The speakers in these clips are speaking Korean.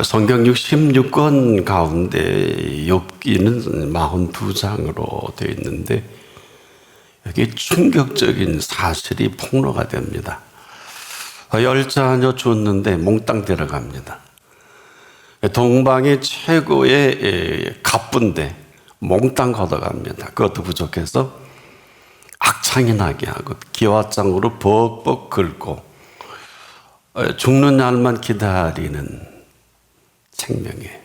성경 66권 가운데 욥기는 42장으로 되어 있는데 여기 충격적인 사실이 폭로가 됩니다. 10자녀 줬는데 몽땅 데려갑니다. 동방의 최고의 갑부인데 몽땅 걷어갑니다. 그것도 부족해서 악창이 나게 하고 기와장으로 벅벅 긁고 죽는 날만 기다리는 생명이에요.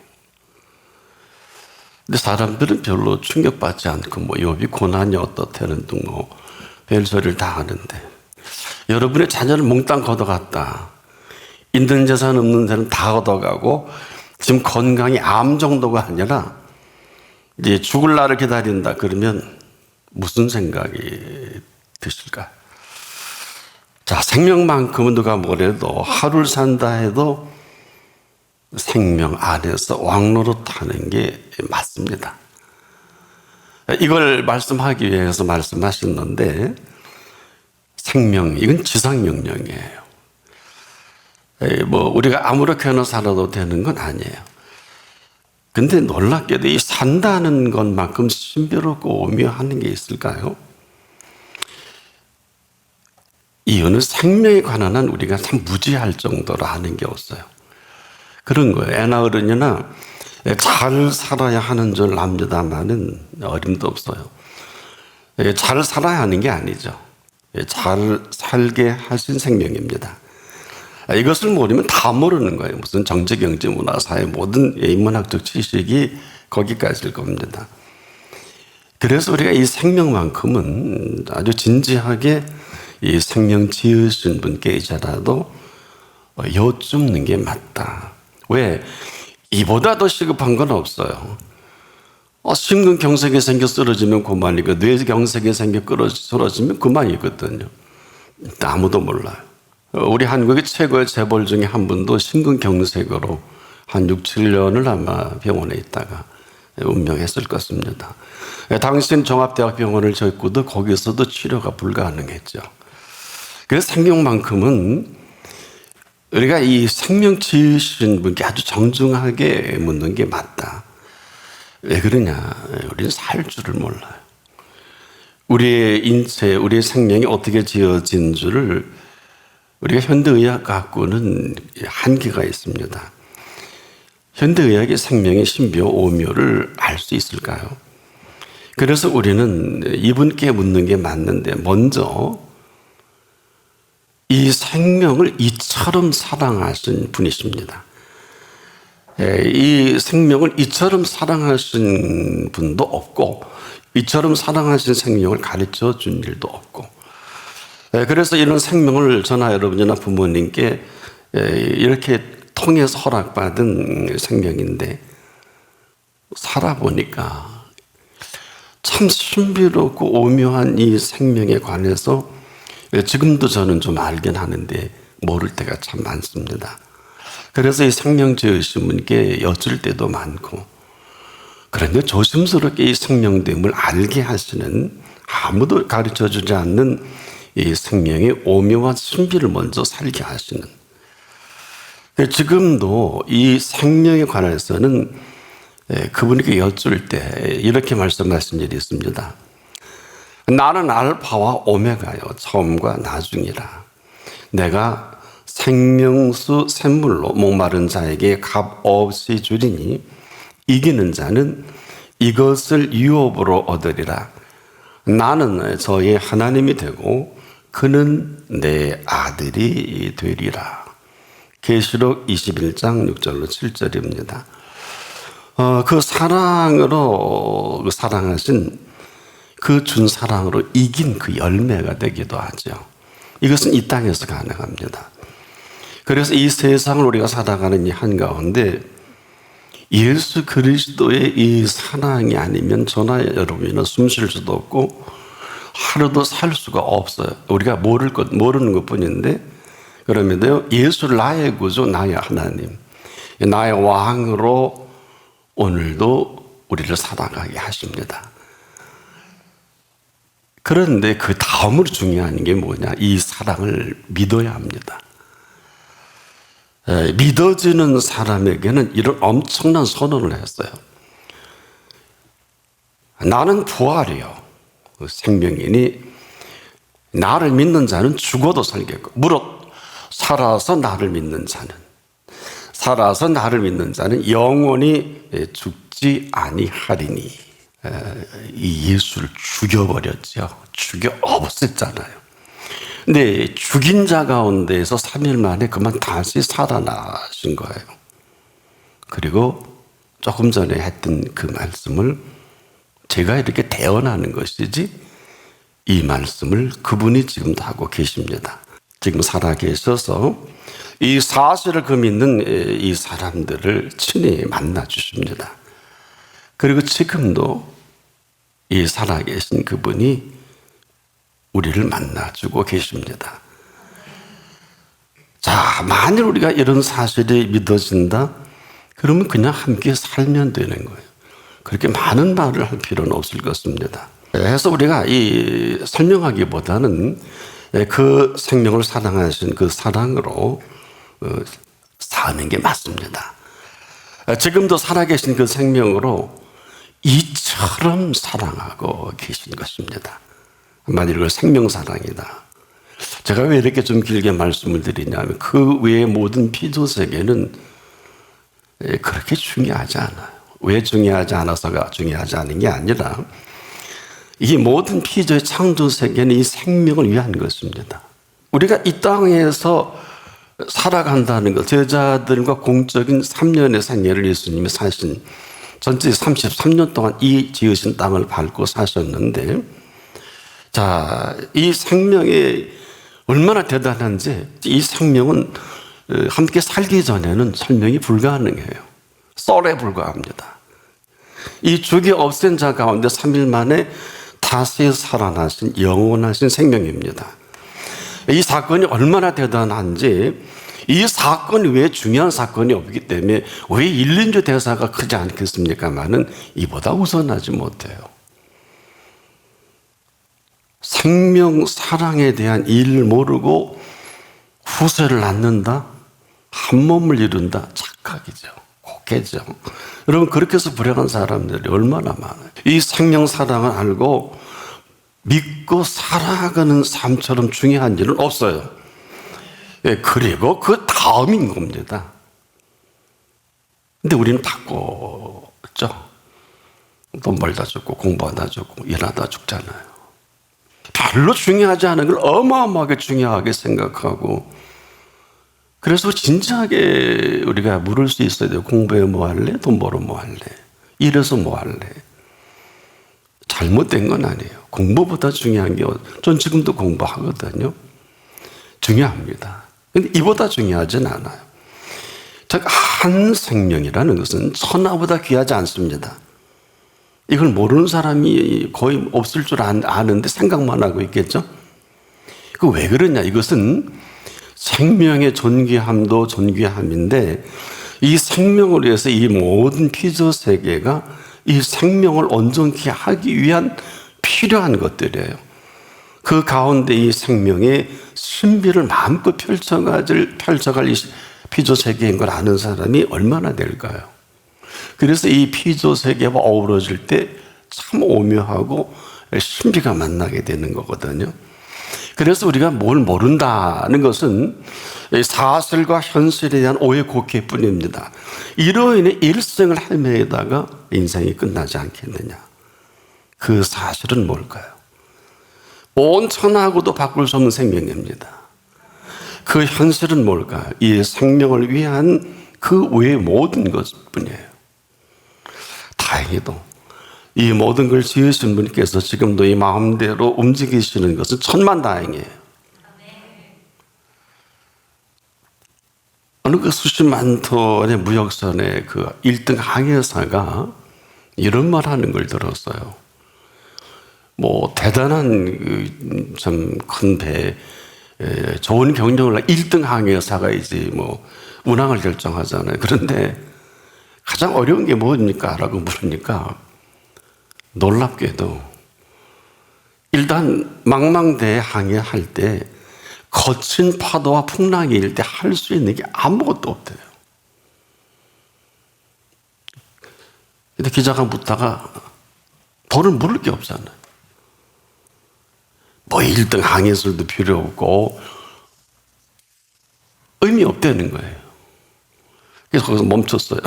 근데 사람들은 별로 충격받지 않고 욥이 고난이 어떻다는 등 별소리를 다 하는데, 여러분의 자녀를 몽땅 걷어갔다, 있는 재산 없는 데는 다 걷어가고 지금 건강이 암 정도가 아니라 이제 죽을 날을 기다린다 그러면 무슨 생각이 드실까요? 자, 생명만큼은 누가 뭐래도 하루를 산다 해도 생명 안에서 왕노릇하는 게 맞습니다. 이걸 말씀하기 위해서 말씀하셨는데, 생명, 이건 지상명령이에요. 우리가 아무렇게나 살아도 되는 건 아니에요. 근데 놀랍게도 이 산다는 것만큼 신비롭고 오묘한 게 있을까요? 이유는 생명에 관한 한 우리가 참 무지할 정도로 아는 게 없어요. 그런 거예요. 애나 어른이나 잘 살아야 하는 줄 압니다만은 어림도 없어요. 잘 살아야 하는 게 아니죠. 잘 살게 하신 생명입니다. 이것을 모르면 다 모르는 거예요. 무슨 정치, 경제, 문화, 사회 모든 인문학적 지식이 거기까지일 겁니다. 그래서 우리가 이 생명만큼은 아주 진지하게 이 생명 지으신 분께 이제라도 여쭙는 게 맞다. 왜? 이보다 더 시급한 건 없어요. 심근경색이 생겨 쓰러지면 그만이고, 뇌경색이 생겨 쓰러지면 그만이거든요. 아무도 몰라요. 우리 한국의 최고의 재벌 중에 한 분도 심근경색으로 한 6, 7년을 아마 병원에 있다가 운명했을 것입니다. 당시엔 종합대학병원을 짓고도 거기서도 치료가 불가능했죠. 그래서 생명만큼은 우리가 이 생명 지으신 분께 아주 정중하게 묻는 게 맞다. 왜 그러냐? 우리는 살 줄을 몰라요. 우리의 인체, 우리의 생명이 어떻게 지어진 줄을 우리가 현대의학 갖고는 한계가 있습니다. 현대의학의 생명의 신비와 오묘를 알 수 있을까요? 그래서 우리는 이분께 묻는 게 맞는데, 먼저 이 생명을 이처럼 사랑하신 분이십니다. 이 생명을 이처럼 사랑하신 분도 없고, 이처럼 사랑하신 생명을 가르쳐 준 일도 없고, 그래서 이런 생명을 저나 여러분이나 부모님께 이렇게 통해서 허락받은 생명인데, 살아보니까 참 신비롭고 오묘한 이 생명에 관해서 지금도 저는 좀 알긴 하는데 모를 때가 참 많습니다. 그래서 이 생명 지으신 분께 여쭐 때도 많고, 그런데 조심스럽게 이 생명됨을 알게 하시는, 아무도 가르쳐주지 않는 이 생명의 오묘한 신비를 먼저 살게 하시는, 지금도 이 생명에 관해서는 그분에게 여쭐 때 이렇게 말씀하신 일이 있습니다. 나는 알파와 오메가요, 처음과 나중이라. 내가 생명수 샘물로 목마른 자에게 값 없이 주리니 이기는 자는 이것을 유업으로 얻으리라. 나는 저의 하나님이 되고 그는 내 아들이 되리라. 계시록 21장 6절로 7절입니다. 그 사랑으로, 그 사랑하신 그 준 사랑으로 이긴 그 열매가 되기도 하죠. 이것은 이 땅에서 가능합니다. 그래서 이 세상을 우리가 살아가는 이 한가운데 예수 그리스도의 이 사랑이 아니면 저나 여러분이나 숨 쉴 수도 없고 하루도 살 수가 없어요. 우리가 모르는 것 뿐인데, 그러면요, 예수를 나의 구주, 나의 하나님, 나의 왕으로 오늘도 우리를 살아가게 하십니다. 그런데 그 다음으로 중요한 게 뭐냐? 이 사랑을 믿어야 합니다. 믿어지는 사람에게는 이런 엄청난 선언을 했어요. 나는 부활이요 생명이니 나를 믿는 자는 죽어도 살겠고 무릇 살아서 나를 믿는 자는 영원히 죽지 아니하리니. 이 예수를 죽여버렸죠. 죽여 없앴잖아요. 근데 죽인 자 가운데에서 3일 만에 그만 다시 살아나신 거예요. 그리고 조금 전에 했던 그 말씀을 제가 이렇게 대언하는 것이지 이 말씀을 그분이 지금도 하고 계십니다. 지금 살아계셔서 이 사실을 그 믿는 이 사람들을 친히 만나 주십니다. 그리고 지금도 이 살아계신 그분이 우리를 만나주고 계십니다. 자, 만일 우리가 이런 사실이 믿어진다? 그러면 그냥 함께 살면 되는 거예요. 그렇게 많은 말을 할 필요는 없을 것입니다. 그래서 우리가 이 설명하기보다는 그 생명을 사랑하신 그 사랑으로 사는 게 맞습니다. 지금도 살아계신 그 생명으로 이처럼 사랑하고 계신 것입니다. 한마디로 이걸 생명사랑이다. 제가 왜 이렇게 좀 길게 말씀을 드리냐면 그 외의 모든 피조세계는 그렇게 중요하지 않아요. 왜 중요하지 않아서가 중요하지 않은 게 아니라 이 모든 피조의 창조세계는 이 생명을 위한 것입니다. 우리가 이 땅에서 살아간다는 것, 제자들과 공적인 3년의 생애를 예수님이 사신 전체 33년 동안 이 지으신 땅을 밟고 사셨는데, 자, 이 생명이 얼마나 대단한지 이 생명은 함께 살기 전에는 설명이 불가능해요. 썰에 불과합니다. 이 죽여 없앤 자 가운데 3일 만에 다시 살아나신 영원하신 생명입니다. 이 사건이 얼마나 대단한지, 이 사건이 왜 중요한 사건이 없기 때문에 왜 일륜주 대사가 크지 않겠습니까마는 이보다 우선하지 못해요. 생명 사랑에 대한 일을 모르고 후세를 낳는다? 한 몸을 이룬다? 착각이죠. 곡해죠. 여러분, 그렇게 해서 불행한 사람들이 얼마나 많아요. 이 생명 사랑을 알고 믿고 살아가는 삶처럼 중요한 일은 없어요. 그리고 그 다음인 겁니다. 근데 우리는 바꿨죠. 돈 벌다 죽고 공부하다 죽고 일하다 죽잖아요. 별로 중요하지 않은 걸 어마어마하게 중요하게 생각하고, 그래서 진지하게 우리가 물을 수 있어야 돼요. 공부해 뭐 할래? 돈 벌어 뭐 할래? 일해서 뭐 할래? 잘못된 건 아니에요. 공부보다 중요한 게, 전 지금도 공부하거든요. 중요합니다. 근데 이보다 중요하진 않아요. 즉, 한 생명이라는 것은 천하보다 귀하지 않습니다. 이걸 모르는 사람이 거의 없을 줄 아는데 생각만 하고 있겠죠? 그 왜 그러냐? 이것은 생명의 존귀함도 존귀함인데, 이 생명을 위해서 이 모든 피조 세계가 이 생명을 온전케 하기 위한 필요한 것들이에요. 그 가운데 이 생명의 신비를 마음껏 펼쳐갈 이 피조 세계인 걸 아는 사람이 얼마나 될까요? 그래서 이 피조 세계와 어우러질 때 참 오묘하고 신비가 만나게 되는 거거든요. 그래서 우리가 뭘 모른다는 것은 사실과 현실에 대한 오해 곡해뿐입니다. 이로 인해 일생을 헤매다가 인생이 끝나지 않겠느냐. 그 사실은 뭘까요? 온 천하하고도 바꿀 수 없는 생명입니다. 그 현실은 뭘까요? 이 생명을 위한 그 외의 모든 것뿐이에요. 다행히도 이 모든 걸 지으신 분께서 지금도 이 마음대로 움직이시는 것은 천만다행이에요. 어느 그 수십만 톤의 무역선의 그 1등 항해사가 이런 말 하는 걸 들었어요. 뭐 대단한 참 큰 배, 좋은 경영을 1등 항해사가 이제 뭐 운항을 결정하잖아요. 그런데 가장 어려운 게 뭡니까? 라고 물으니까 놀랍게도 일단 망망대해 항해할 때 거친 파도와 풍랑이 일 때 할 수 있는 게 아무것도 없대요. 근데 기자가 묻다가 돈을 물을 게 없잖아요. 뭐 1등 항해술도 필요 없고 의미 없다는 거예요. 그래서 거기서 멈췄어요.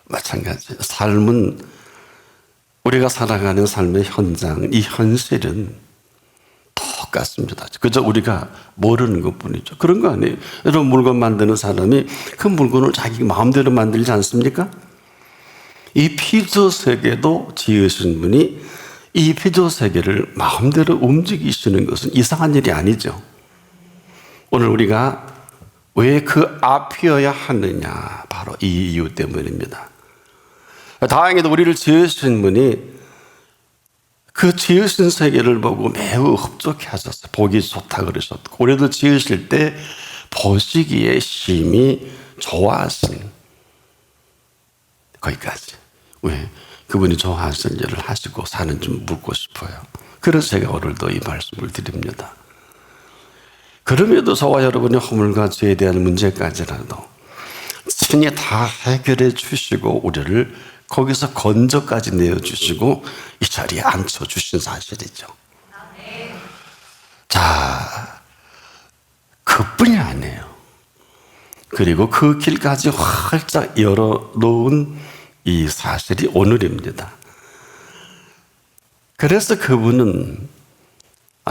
마찬가지. 삶은 우리가 살아가는 삶의 현장, 이 현실은 똑같습니다. 그저 우리가 모르는 것뿐이죠. 그런 거 아니에요. 여러분, 물건 만드는 사람이 그 물건을 자기 마음대로 만들지 않습니까? 이 피조 세계도 지으신 분이 이 피조 세계를 마음대로 움직이시는 것은 이상한 일이 아니죠. 오늘 우리가 왜 그 앞이어야 하느냐, 바로 이 이유 때문입니다. 다행히도 우리를 지으신 분이 그 지으신 세계를 보고 매우 흡족해 하셨어요. 보기 좋다 그러셨고, 우리도 지으실 때 보시기에 심히 좋아하신, 거기까지. 왜 그분이 좋아하신 일을 하시고 사는 좀 묻고 싶어요. 그래서 제가 오늘도 이 말씀을 드립니다. 그럼에도 저와 여러분의 허물과 죄에 대한 문제까지라도 친히 다 해결해 주시고 우리를 거기서 건져까지 내어주시고 이 자리에 앉혀주신 사실이죠. 자, 그뿐이 아니에요. 그리고 그 길까지 활짝 열어놓은 이 사실이 오늘입니다. 그래서 그분은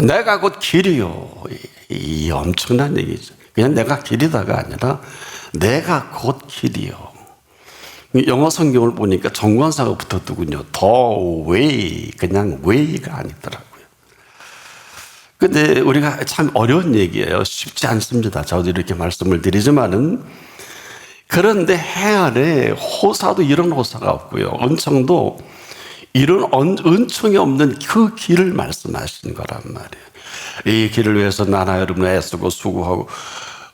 내가 곧 길이요. 이 엄청난 얘기죠. 그냥 내가 길이다가 아니라 내가 곧 길이요. 영어 성경을 보니까 정관사가 붙었더군요. The way, 그냥 way가 아니더라고요. 근데 우리가 참 어려운 얘기예요. 쉽지 않습니다. 저도 이렇게 말씀을 드리지만은, 그런데 해안에 호사도 이런 호사가 없고요. 은총도 이런 은총이 없는 그 길을 말씀하시는 거란 말이에요. 이 길을 위해서 나나 여러분 애쓰고 수고하고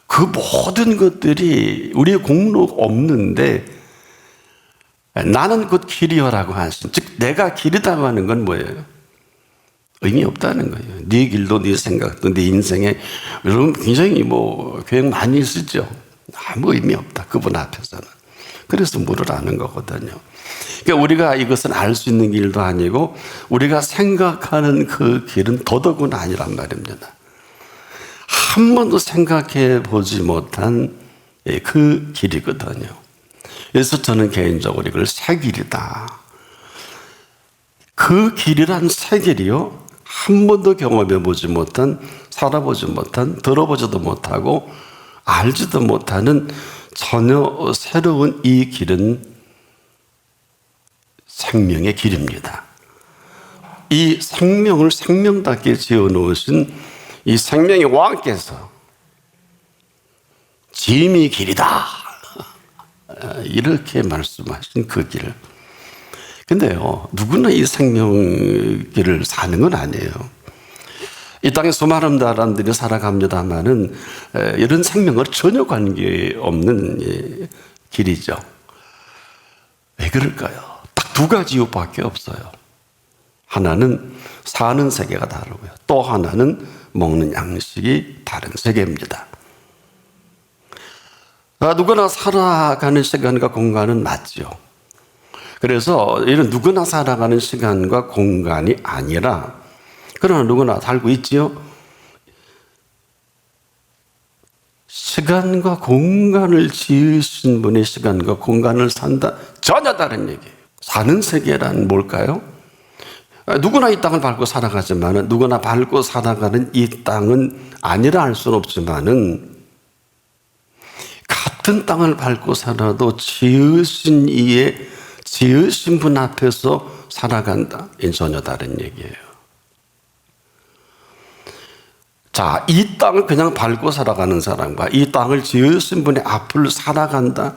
그 모든 것들이 우리의 공로 없는데 나는 곧 길이여라고 하신, 즉 내가 길이라고 하는 건 뭐예요? 의미 없다는 거예요. 네 길도 네 생각도 네 인생에, 여러분 굉장히 계획 많이 쓰죠. 아무 의미 없다, 그분 앞에서는. 그래서 물으라는 거거든요. 그러니까 우리가 이것은 알 수 있는 길도 아니고 우리가 생각하는 그 길은 더더구나 아니란 말입니다. 한 번도 생각해 보지 못한 그 길이거든요. 그래서 저는 개인적으로 이걸 새 길이다. 그 길이란 새 길이요, 한 번도 경험해 보지 못한, 살아보지 못한, 들어보지도 못하고 알지도 못하는 전혀 새로운 이 길은 생명의 길입니다. 이 생명을 생명답게 지어놓으신 이 생명의 왕께서 짐이 길이다, 이렇게 말씀하신 그 길. 근데요, 누구나 이 생명의 길을 사는 건 아니에요. 이 땅에 수많은 사람들이 살아갑니다만은 이런 생명과 전혀 관계없는 길이죠. 왜 그럴까요? 딱 두 가지 이유밖에 없어요. 하나는 사는 세계가 다르고요, 또 하나는 먹는 양식이 다른 세계입니다. 누구나 살아가는 시간과 공간은 맞죠. 그래서 이런 누구나 살아가는 시간과 공간이 아니라, 그러나 누구나 살고 있지요. 시간과 공간을 지으신 분의 시간과 공간을 산다, 전혀 다른 얘기예요. 사는 세계란 뭘까요? 누구나 이 땅을 밟고 살아가지만 누구나 밟고 살아가는 이 땅은 아니라 할 수는 없지만은, 같은 땅을 밟고 살아도 지으신 이의 지으신 분 앞에서 살아간다, 이건 전혀 다른 얘기예요. 자, 이 땅을 그냥 밟고 살아가는 사람과 이 땅을 지으신 분의 앞을 살아간다,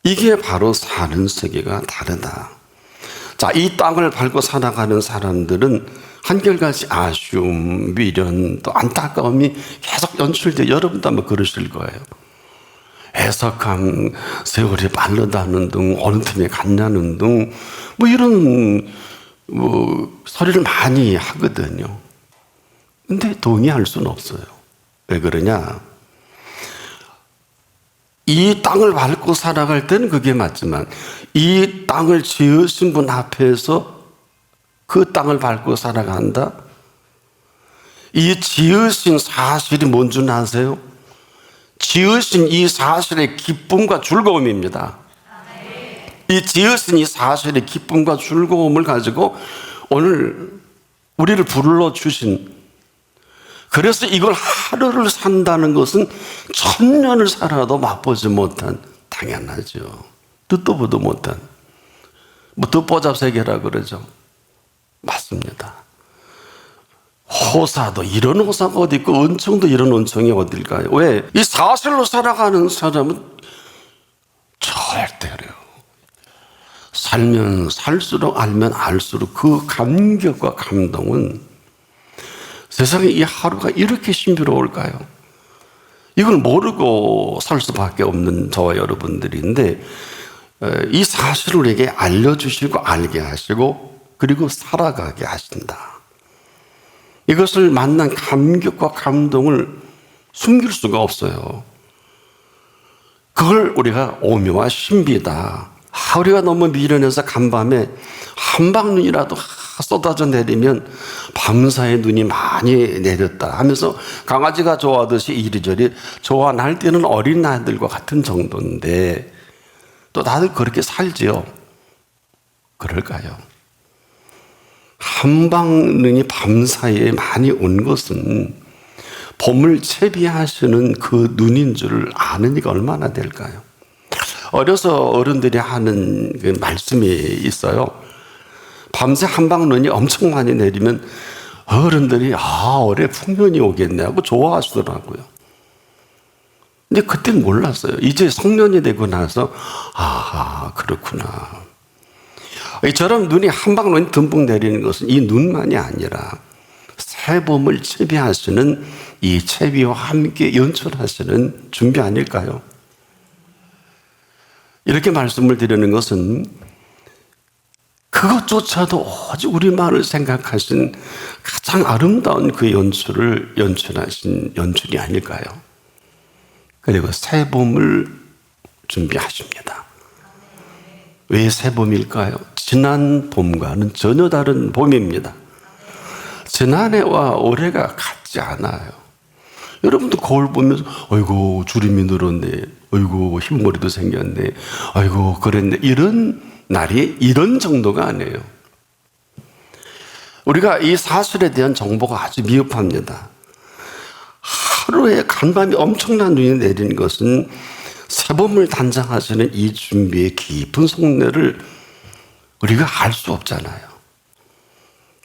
이게 바로 사는 세계가 다르다. 자, 이 땅을 밟고 살아가는 사람들은 한결같이 아쉬움, 미련, 또 안타까움이 계속 연출돼. 여러분도 아마 그러실 거예요. 애석함, 세월이 빠르다는 등, 어느 틈에 갔냐는 등, 이런 소리를 많이 하거든요. 근데 동의할 수는 없어요. 왜 그러냐? 이 땅을 밟고 살아갈 때는 그게 맞지만 이 땅을 지으신 분 앞에서 그 땅을 밟고 살아간다? 이 지으신 사실이 뭔 줄 아세요? 지으신 이 사실의 기쁨과 즐거움입니다. 이 지으신 이 사실의 기쁨과 즐거움을 가지고 오늘 우리를 불러주신, 그래서 이걸 하루를 산다는 것은 천년을 살아도 맛보지 못한, 당연하죠. 듣도 보도 못한, 뭐 듣보잡세계라 그러죠. 맞습니다. 호사도 이런 호사가 어디 있고 은총도 이런 은총이 어딜까요? 왜? 이 사실로 살아가는 사람은 절대로요. 살면 살수록 알면 알수록 그 감격과 감동은, 세상에 이 하루가 이렇게 신비로울까요? 이걸 모르고 살 수밖에 없는 저와 여러분들인데, 이 사실을 우리에게 알려주시고 알게 하시고 그리고 살아가게 하신다. 이것을 만난 감격과 감동을 숨길 수가 없어요. 그걸 우리가 오묘와 신비다. 우리가 너무 미련해서 간밤에 한방눈이라도 쏟아져 내리면 밤사이 눈이 많이 내렸다 하면서 강아지가 좋아하듯이 이리저리 좋아할 때는 어린 아이들과 같은 정도인데 또 다들 그렇게 살지요. 그럴까요? 한방눈이 밤사이에 많이 온 것은 봄을 채비하시는 그 눈인 줄 아는 이가 얼마나 될까요? 어려서 어른들이 하는 그 말씀이 있어요. 밤새 한방눈이 엄청 많이 내리면 어른들이 올해 풍년이 오겠네 하고 좋아하시더라고요. 근데 그때는 몰랐어요. 이제 성년이 되고 나서 그렇구나. 이처럼 눈이 한방눈이 듬뿍 내리는 것은 이 눈만이 아니라 새봄을 채비하시는 이 채비와 함께 연출하시는 준비 아닐까요? 이렇게 말씀을 드리는 것은 그것조차도 오직 우리만을 생각하신 가장 아름다운 그 연출을 연출하신 연출이 아닐까요? 그리고 새봄을 준비하십니다. 왜 새봄일까요? 지난 봄과는 전혀 다른 봄입니다. 지난해와 올해가 같지 않아요. 여러분도 거울 보면서 아이고 주름이 늘었네, 아이고 흰머리도 생겼네, 아이고 그랬네, 이런 날이 이런 정도가 아니에요. 우리가 이 사실에 대한 정보가 아주 미흡합니다. 하루에 간밤이 엄청난 눈이 내리는 것은 새봄을 단장하시는 이 준비의 깊은 속내를 우리가 알 수 없잖아요.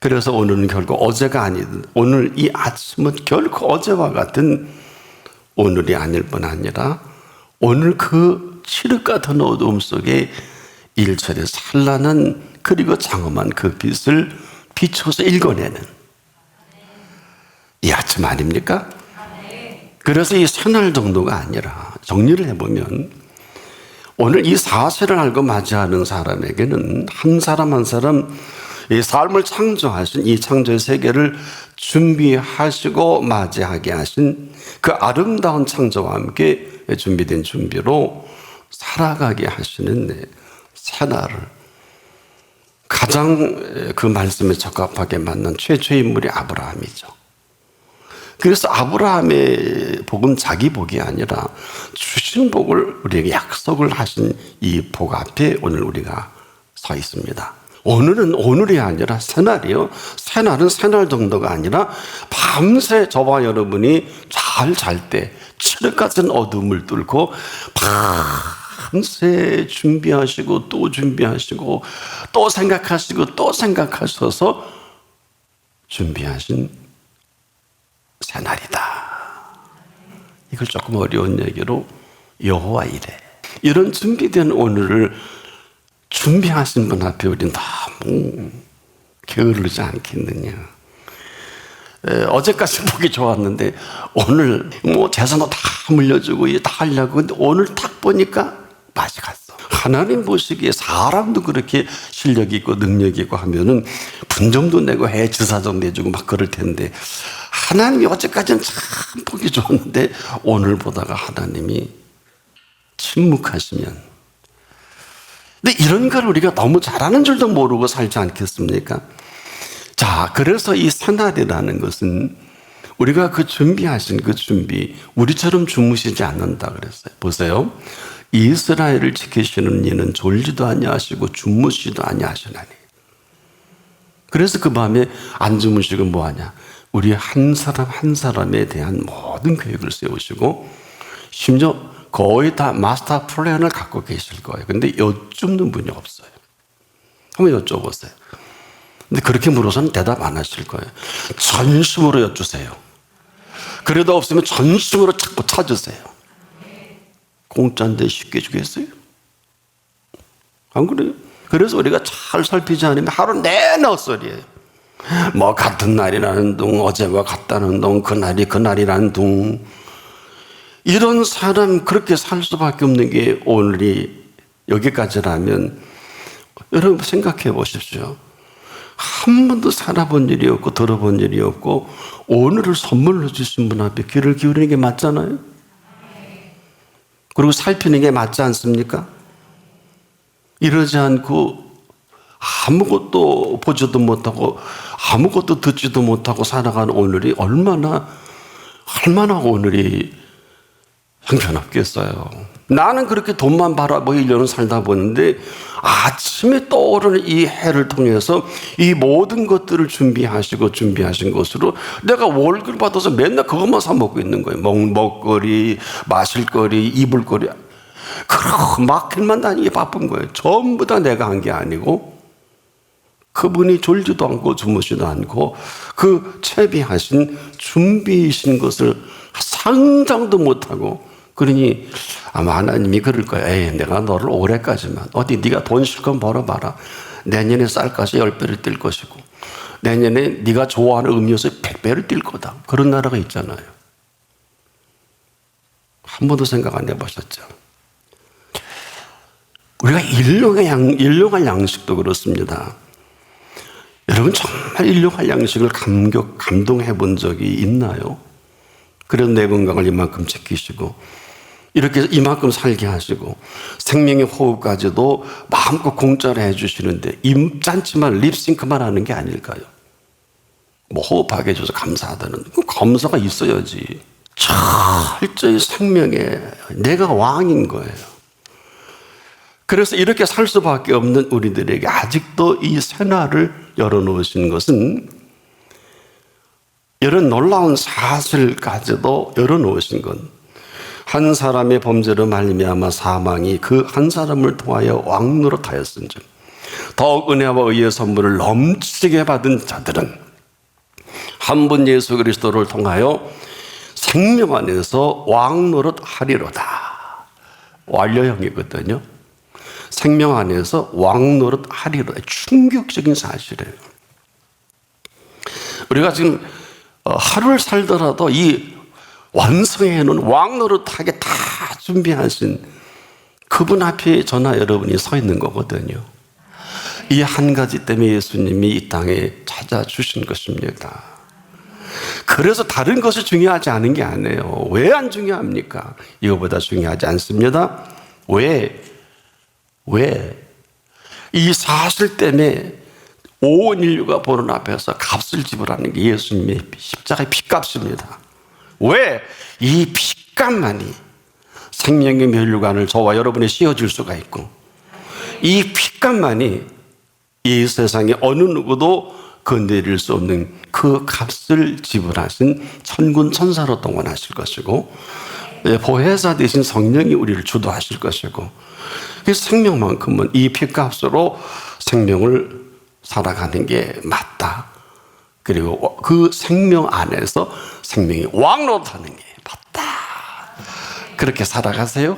그래서 오늘은 결국 어제가 아니든 오늘 이 아침은 결코 어제와 같은 오늘이 아닐 뿐 아니라 오늘 그 칠흑 같은 어두움 속에 일철의 찬란한 그리고 장엄한 그 빛을 비춰서 읽어내는 이 아침 아닙니까? 그래서 이 새날 정도가 아니라 정리를 해보면 오늘 이 사실을 알고 맞이하는 사람에게는 한 사람 한 사람 이 삶을 창조하신 이 창조의 세계를 준비하시고 맞이하게 하신 그 아름다운 창조와 함께 준비된 준비로 살아가게 하시는 새날을 가장 그 말씀에 적합하게 맞는 최초의 인물이 아브라함이죠. 그래서 아브라함의 복은 자기 복이 아니라 주신 복을 우리에게 약속을 하신 이 복 앞에 오늘 우리가 서 있습니다. 오늘은 오늘이 아니라 새날이요. 새날은 새날 정도가 아니라 밤새 저와 여러분이 잘 잘 때 칠흑 같은 어둠을 뚫고 밤새 준비하시고 또 준비하시고 또 생각하시고 또 생각하셔서 준비하신 새날이다. 이걸 조금 어려운 얘기로 여호와 이래. 이런 준비된 오늘을 준비하신 분 앞에 우리는 너무 게으르지 않겠느냐. 어제까지 보기 좋았는데 오늘 뭐 재산도 다 물려주고 다 하려고 근데 오늘 딱 보니까 맛이 갔어. 하나님 보시기에 사람도 그렇게 실력이 있고 능력이 있고 하면은 분점도 내고 해 지사정 내주고 막 그럴 텐데 하나님이 어제까지는 참 보기 좋았는데 오늘 보다가 하나님이 침묵하시면, 근데 이런 걸 우리가 너무 잘하는 줄도 모르고 살지 않겠습니까? 자, 그래서 이 새날이라는 것은 우리가 그 준비하신 그 준비, 우리처럼 주무시지 않는다 그랬어요. 보세요. 이스라엘을 지키시는 이는 졸지도 아니하시고 주무시지도 아니하시나니. 그래서 그 밤에 안 주무시고 뭐하냐? 우리 한 사람 한 사람에 대한 모든 계획을 세우시고 심지어 거의 다 마스터 플랜을 갖고 계실 거예요. 근데 여쭙는 분이 없어요. 한번 여쭤보세요. 근데 그렇게 물어서는 대답 안 하실 거예요. 전심으로 여쭈세요. 그래도 없으면 전심으로 자꾸 찾으세요. 공짜인데 쉽게 주겠어요? 안 그래요? 그래서 우리가 잘 살피지 않으면 하루 내내 헛소리예요. 뭐 같은 날이라는 둥, 어제와 같다는 둥, 그날이라는 둥. 이런 사람 그렇게 살 수밖에 없는 게 오늘이 여기까지라면 여러분 생각해 보십시오. 한 번도 살아본 일이 없고 들어본 일이 없고 오늘을 선물로 주신 분 앞에 귀를 기울이는 게 맞잖아요. 그리고 살피는 게 맞지 않습니까? 이러지 않고 아무것도 보지도 못하고 아무것도 듣지도 못하고 살아가는 오늘이 얼마나 오늘이 형편없겠어요. 나는 그렇게 돈만 바라보고 1년을 살다 보는데 아침에 떠오르는 이 해를 통해서 이 모든 것들을 준비하신 것으로 내가 월급을 받아서 맨날 그것만 사 먹고 있는 거예요. 먹거리, 마실 거리, 입을 거리. 그렇게 마켓만 다니기 바쁜 거예요. 전부 다 내가 한 게 아니고 그분이 졸지도 않고 주무시도 않고 그 채비하신 준비이신 것을 상상도 못하고, 그러니 아마 하나님이 그럴 거야. 에이, 내가 너를 올해까지만 어디 네가 돈 실컷 벌어봐라. 내년에 쌀값이 10배를 뛸 것이고 내년에 네가 좋아하는 음료수 100배를 뛸 거다. 그런 나라가 있잖아요. 한 번도 생각 안 해보셨죠? 우리가 일용할 양식도 그렇습니다. 여러분 정말 일용할 양식을 감동해 본 적이 있나요? 그래서 내 건강을 이만큼 지키시고 이렇게 이만큼 살게 하시고 생명의 호흡까지도 마음껏 공짜로 해주시는데 입잔치만 립싱크만 하는 게 아닐까요? 뭐 호흡하게 해줘서 감사하다는 그 감사가 있어야지. 철저히 생명에 내가 왕인 거예요. 그래서 이렇게 살 수밖에 없는 우리들에게 아직도 이 새날을 열어놓으신 것은 이런 놀라운 사실까지도 열어놓으신 건 한 사람의 범죄로 말미암아 사망이 그 한 사람을 통하여 왕노릇하였은즉 더욱 은혜와 의의 선물을 넘치게 받은 자들은 한 분 예수 그리스도를 통하여 생명 안에서 왕노릇하리로다. 완료형이거든요. 생명 안에서 왕노릇하리로다. 충격적인 사실이에요. 우리가 지금 하루를 살더라도 이 완성해 놓은 왕노릇하게 다 준비하신 그분 앞에 저나 여러분이 서 있는 거거든요. 이 한 가지 때문에 예수님이 이 땅에 찾아주신 것입니다. 그래서 다른 것이 중요하지 않은 게 아니에요. 왜 안 중요합니까? 이거보다 중요하지 않습니다. 왜? 이 사실 때문에 온 인류가 보는 앞에서 값을 지불하는 게 예수님의 십자가의 피값입니다. 왜? 이 피값만이 생명의 면류관을 저와 여러분에 씌워줄 수가 있고 이 피값만이 이 세상에 어느 누구도 건드릴 수 없는 그 값을 지불하신 천군 천사로 동원하실 것이고 보혜사 되신 성령이 우리를 주도하실 것이고 생명만큼은 이 피값으로 생명을 살아가는 게 맞다. 그리고 그 생명 안에서 생명이 왕노릇하는 게 맞다. 그렇게 살아가세요.